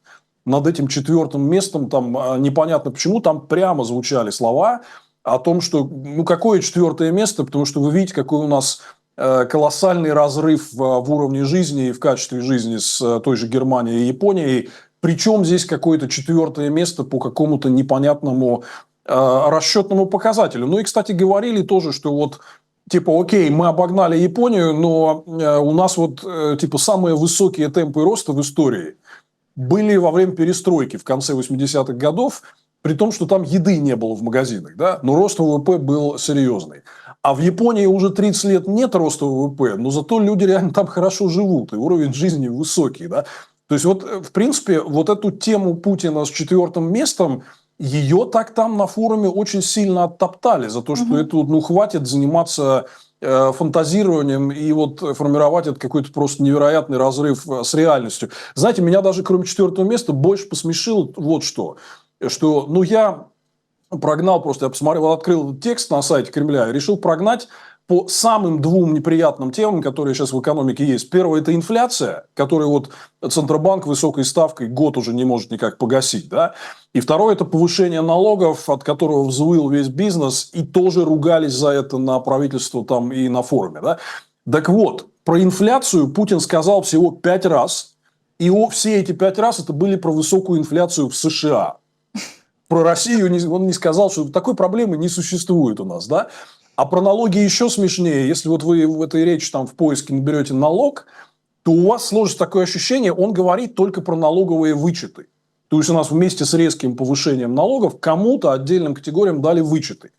Над этим 4-м местом, там непонятно почему, там прямо звучали слова о том, что, ну, какое 4-е место, потому что вы видите, какой у нас колоссальный разрыв в уровне жизни и в качестве жизни с той же Германией и Японией. Причем здесь какое-то 4-е место по какому-то непонятному расчетному показателю. Ну и, кстати, говорили тоже, что вот типа, окей, мы обогнали Японию, но у нас вот типа самые высокие темпы роста в истории были во время перестройки в конце 80-х годов, при том, что там еды не было в магазинах, да, но рост ВВП был серьезный. А в Японии уже 30 лет нет роста ВВП, но зато люди реально там хорошо живут, и уровень жизни высокий, да. То есть, вот, в принципе, вот эту тему Путина с 4-м местом, ее так там на форуме очень сильно оттоптали за то, что это, ну, хватит заниматься фантазированием и вот формировать это какой-то просто невероятный разрыв с реальностью. Знаете, меня даже кроме 4-го места больше посмешило вот что, ну, я прогнал просто, я посмотрел, открыл текст на сайте Кремля и решил прогнать по самым 2 неприятным темам, которые сейчас в экономике есть. Первое – это инфляция, которую вот Центробанк высокой ставкой год уже не может никак погасить. Да? И второе – это повышение налогов, от которого взвыл весь бизнес, и тоже ругались за это на правительство там и на форуме. Да? Так вот, про инфляцию Путин сказал всего 5 раз, и все эти 5 раз это были про высокую инфляцию в США. Про Россию он не сказал, что такой проблемы не существует у нас, да? А про налоги еще смешнее. Если вот вы в этой речи там в поиске наберете налог, то у вас сложится такое ощущение, он говорит только про налоговые вычеты. То есть у нас вместе с резким повышением налогов кому-то отдельным категориям дали вычеты.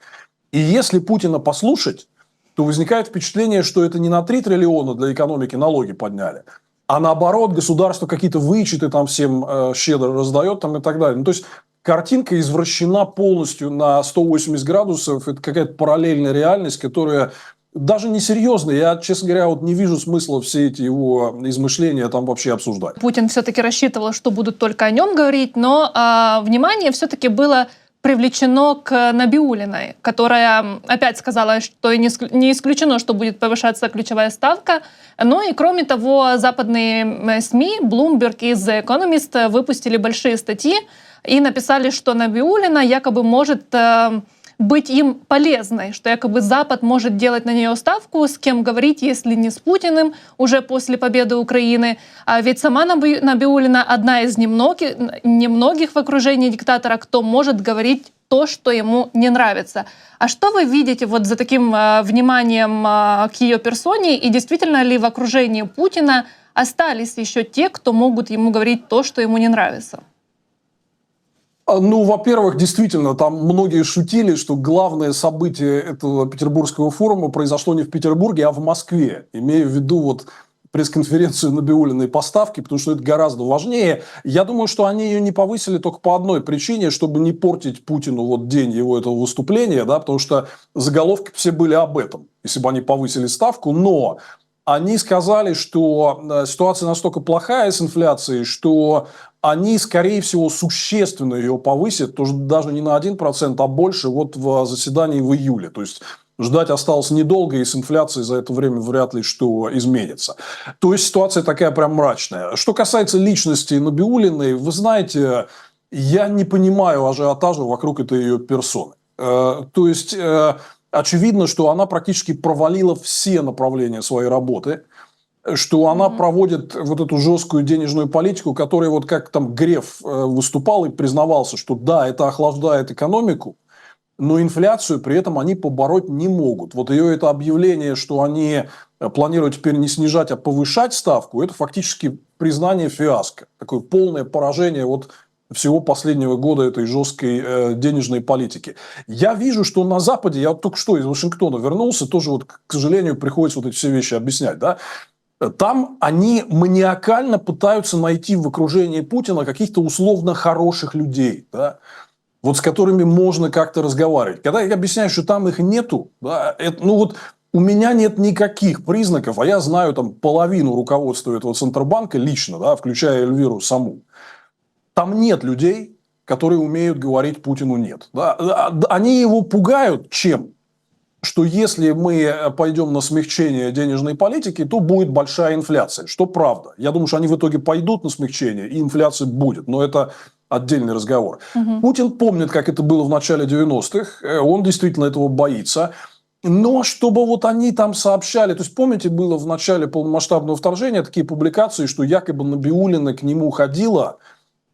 И если Путина послушать, то возникает впечатление, что это не на 3 триллиона для экономики налоги подняли, а наоборот государство какие-то вычеты там всем щедро раздает там, и так далее. Ну, то есть картинка извращена полностью на 180 градусов. Это какая-то параллельная реальность, которая даже несерьезная. Я, честно говоря, вот не вижу смысла все эти его измышления там вообще обсуждать. Путин все-таки рассчитывал, что будут только о нем говорить, но внимание все-таки было привлечено к Набиуллиной, которая опять сказала, что не исключено, что будет повышаться ключевая ставка. Ну и кроме того, западные СМИ, Bloomberg и The Economist выпустили большие статьи и написали, что Набиуллина якобы может быть им полезной, что якобы Запад может делать на нее ставку, с кем говорить, если не с Путиным, уже после победы Украины. А ведь сама Набиуллина одна из немногих в окружении диктатора, кто может говорить то, что ему не нравится. А что вы видите вот за таким вниманием к ее персоне? И действительно ли в окружении Путина остались еще те, кто могут ему говорить то, что ему не нравится? Ну, во-первых, действительно, там многие шутили, что главное событие этого Петербургского форума произошло не в Петербурге, а в Москве. Имея в виду вот пресс-конференцию Набиуллиной по ставке, потому что это гораздо важнее. Я думаю, что они ее не повысили только по одной причине, чтобы не портить Путину вот день его этого выступления, да, потому что заголовки все были об этом, если бы они повысили ставку. Но они сказали, что ситуация настолько плохая с инфляцией, что они, скорее всего, существенно ее повысят, тоже даже не на 1%, а больше вот в заседании в июле. То есть ждать осталось недолго, и с инфляцией за это время вряд ли что изменится. То есть ситуация такая прям мрачная. Что касается личности Набиуллиной, вы знаете, я не понимаю ажиотажа вокруг этой ее персоны. То есть очевидно, что она практически провалила все направления своей работы, что она проводит вот эту жесткую денежную политику, которая вот как там Греф выступал и признавался, что да, это охлаждает экономику, но инфляцию при этом они побороть не могут. Вот ее это объявление, что они планируют теперь не снижать, а повышать ставку, это фактически признание фиаско. Такое полное поражение вот всего последнего года этой жесткой денежной политики. Я вижу, что на Западе, я вот только что из Вашингтона вернулся, тоже вот, к сожалению, приходится вот эти все вещи объяснять, да, там они маниакально пытаются найти в окружении Путина каких-то условно хороших людей, да, вот с которыми можно как-то разговаривать. Когда я объясняю, что там их нету, да, ну вот у меня нет никаких признаков, а я знаю там половину руководства этого Центробанка лично, да, включая Эльвиру саму. Там нет людей, которые умеют говорить Путину «нет». Да. Они его пугают чем? Что если мы пойдем на смягчение денежной политики, то будет большая инфляция. Что правда. Я думаю, что они в итоге пойдут на смягчение, и инфляция будет. Но это отдельный разговор. Путин помнит, как это было в начале 90-х. Он действительно этого боится. Но чтобы вот они там сообщали... То есть, помните, было в начале полномасштабного вторжения такие публикации, что якобы Набиуллина к нему ходила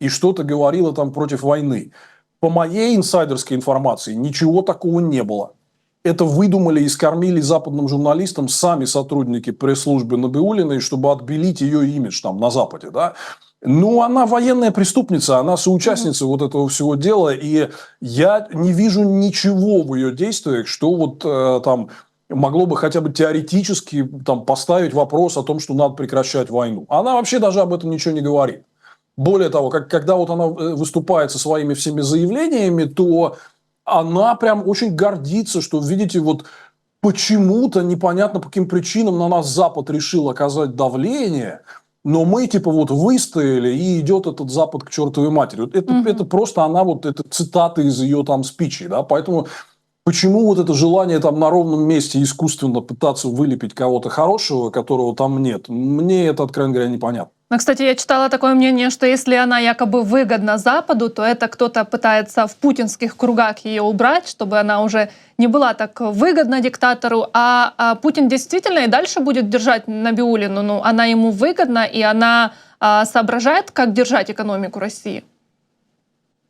и что-то говорила там против войны. По моей инсайдерской информации ничего такого не было. Это выдумали и скормили западным журналистам сами сотрудники пресс-службы Набиуллиной, чтобы отбелить ее имидж там на Западе. Да? Ну, она военная преступница, она соучастница вот этого всего дела, и я не вижу ничего в ее действиях, что вот там могло бы хотя бы теоретически там, поставить вопрос о том, что надо прекращать войну. Она вообще даже об этом ничего не говорит. Более того, когда вот она выступает со своими всеми заявлениями, то она прям очень гордится, что, видите, вот почему-то непонятно по каким причинам на нас Запад решил оказать давление, но мы типа вот выстояли, и идет этот Запад к чертовой матери. Это просто она вот, это цитаты из ее там спичей, да, поэтому почему вот это желание там на ровном месте искусственно пытаться вылепить кого-то хорошего, которого там нет, мне это, откровенно говоря, непонятно. Но, кстати, я читала такое мнение, что если она якобы выгодна Западу, то это кто-то пытается в путинских кругах ее убрать, чтобы она уже не была так выгодна диктатору. А Путин действительно и дальше будет держать Набиуллину. Ну, она ему выгодна, и она соображает, как держать экономику России.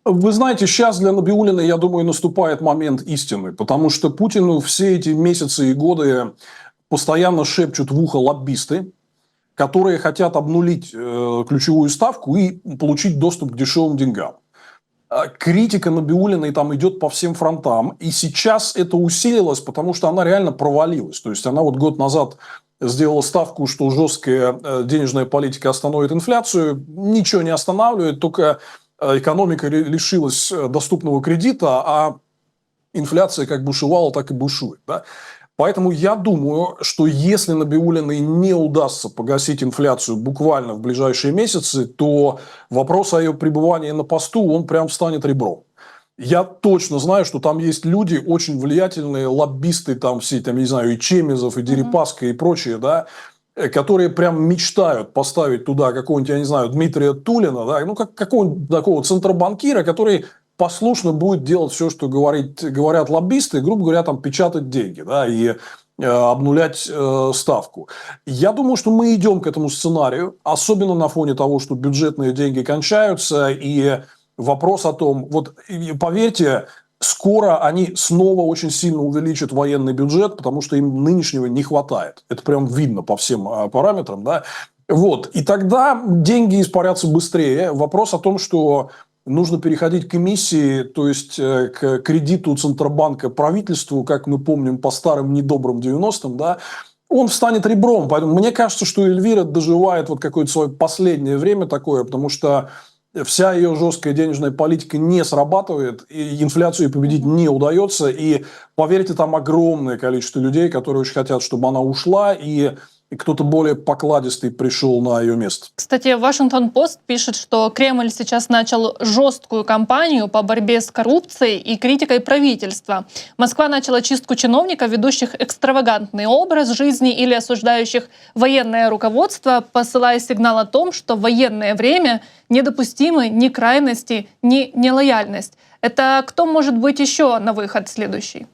Вы знаете, сейчас для Набиуллиной, я думаю, наступает момент истины, потому что Путину все эти месяцы и годы постоянно шепчут в ухо лоббисты, которые хотят обнулить ключевую ставку и получить доступ к дешевым деньгам. Критика Набиуллиной там идет по всем фронтам, и сейчас это усилилось, потому что она реально провалилась. То есть она вот год назад сделала ставку, что жесткая денежная политика остановит инфляцию, ничего не останавливает, только экономика лишилась доступного кредита, а инфляция как бушевала, так и бушует. Да? Поэтому я думаю, что если Набиуллиной не удастся погасить инфляцию буквально в ближайшие месяцы, то вопрос о ее пребывании на посту, он прям встанет ребром. Я точно знаю, что там есть люди очень влиятельные, лоббисты, там все, там, не знаю, и Чемезов, и Дерипаска, и прочие, да, которые прям мечтают поставить туда какого-нибудь, я не знаю, Дмитрия Тулина, да, ну, как какого-нибудь такого центробанкира, который послушно будет делать все, что говорят лоббисты, грубо говоря, там, печатать деньги, да, и обнулять ставку. Я думаю, что мы идем к этому сценарию, особенно на фоне того, что бюджетные деньги кончаются, и вопрос о том, вот поверьте, скоро они снова очень сильно увеличат военный бюджет, потому что им нынешнего не хватает. Это прям видно по всем параметрам, да. Вот. И тогда деньги испарятся быстрее. Вопрос о том, что нужно переходить к эмиссии, то есть к кредиту Центробанка правительству, как мы помним по старым недобрым 90-м, да, он встанет ребром. Поэтому мне кажется, что Эльвира доживает вот какое-то свое последнее время такое, потому что вся ее жесткая денежная политика не срабатывает, и инфляцию победить не удается. И, поверьте, там огромное количество людей, которые очень хотят, чтобы она ушла. И и кто-то более покладистый пришел на ее место. Кстати, Вашингтон-Пост пишет, что Кремль сейчас начал жесткую кампанию по борьбе с коррупцией и критикой правительства. Москва начала чистку чиновников, ведущих экстравагантный образ жизни или осуждающих военное руководство, посылая сигнал о том, что в военное время недопустимы ни крайности, ни нелояльность. Это кто может быть еще на выход следующий?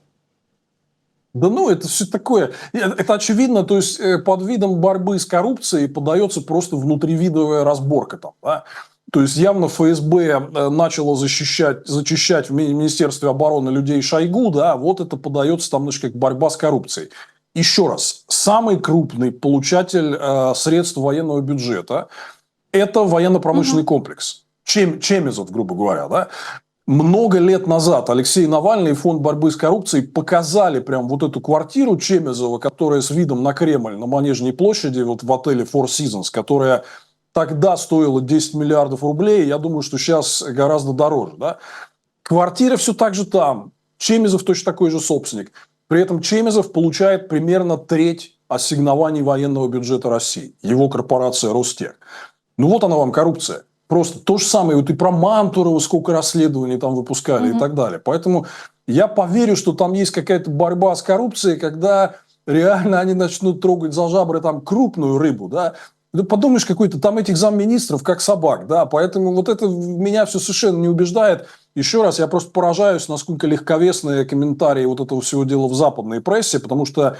Да ну, это все такое. Это очевидно, то есть под видом борьбы с коррупцией подается просто внутривидовая разборка там, да? То есть явно ФСБ начало зачищать в Министерстве обороны людей Шойгу, да, вот это подается там, значит, как борьба с коррупцией. Еще раз, самый крупный получатель средств военного бюджета – это военно-промышленный комплекс. Чемезов, грубо говоря, да. Много лет назад Алексей Навальный и Фонд борьбы с коррупцией показали прям вот эту квартиру Чемезова, которая с видом на Кремль, на Манежной площади, вот в отеле Four Seasons, которая тогда стоила 10 миллиардов рублей, я думаю, что сейчас гораздо дороже. Да? Квартира все так же там, Чемезов точно такой же собственник. При этом Чемезов получает примерно треть ассигнований военного бюджета России, его корпорация Ростех. Ну вот она вам коррупция. Просто то же самое, вот и про Мантурова сколько расследований там выпускали и так далее. Поэтому я поверю, что там есть какая-то борьба с коррупцией, когда реально они начнут трогать за жабры там крупную рыбу, да. Ты подумаешь, какой-то там этих замминистров, как собак, да. Поэтому вот это меня все совершенно не убеждает. Еще раз, я просто поражаюсь, насколько легковесные комментарии вот этого всего дела в западной прессе, потому что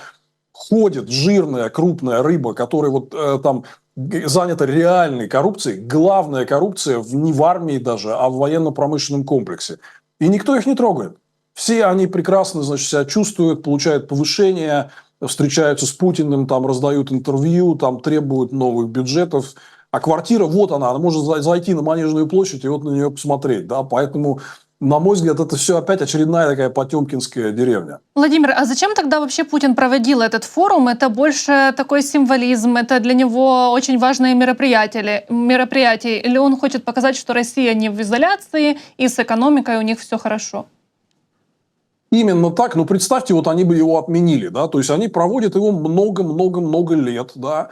ходит жирная, крупная рыба, которая вот там занята реальной коррупцией, главная коррупция не в армии даже, а в военно-промышленном комплексе. И никто их не трогает. Все они прекрасно, значит, себя чувствуют, получают повышение, встречаются с Путиным, там раздают интервью, там требуют новых бюджетов. А квартира, вот она может зайти на Манежную площадь и вот на нее посмотреть. Да? Поэтому, на мой взгляд, это все опять очередная такая потемкинская деревня. Владимир, а зачем тогда вообще Путин проводил этот форум? Это больше такой символизм, это для него очень важное мероприятие. Или он хочет показать, что Россия не в изоляции и с экономикой у них все хорошо? Именно так. Но представьте, вот они бы его отменили. Да? То есть они проводят его много-много-много лет. Да?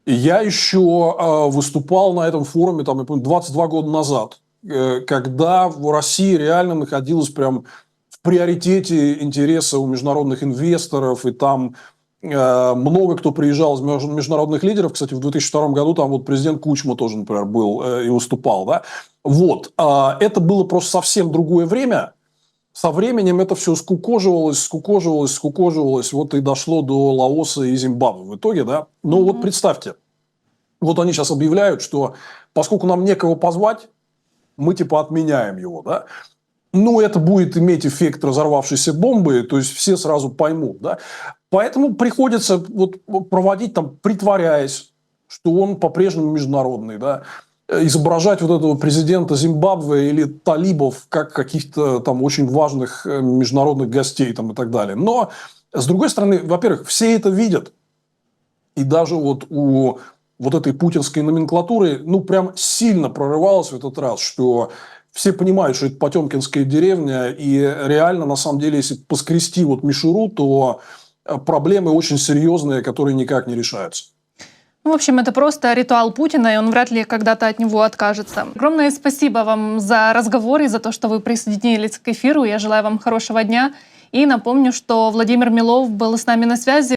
И я еще выступал на этом форуме, там, я помню, 22 года назад, когда в России реально находилась прям в приоритете интереса у международных инвесторов, и там много кто приезжал из международных лидеров. Кстати, в 2002 году там вот президент Кучма тоже, например, был и выступал. Да? Вот. Это было просто совсем другое время. Со временем это все скукоживалось, вот и дошло до Лаоса и Зимбабве в итоге. Да? Но вот представьте, вот они сейчас объявляют, что поскольку нам некого позвать, мы типа отменяем его, да. Ну, это будет иметь эффект разорвавшейся бомбы, то есть все сразу поймут, да. Поэтому приходится вот проводить там, притворяясь, что он по-прежнему международный, да, изображать вот этого президента Зимбабве или талибов как каких-то там очень важных международных гостей там и так далее. Но, с другой стороны, во-первых, все это видят, и даже вот у вот этой путинской номенклатуры, ну, прям сильно прорывалось в этот раз, что все понимают, что это потемкинская деревня, и реально, на самом деле, если поскрести вот мишуру, то проблемы очень серьезные, которые никак не решаются. В общем, это просто ритуал Путина, и он вряд ли когда-то от него откажется. Огромное спасибо вам за разговор и за то, что вы присоединились к эфиру. Я желаю вам хорошего дня. И напомню, что Владимир Милов был с нами на связи.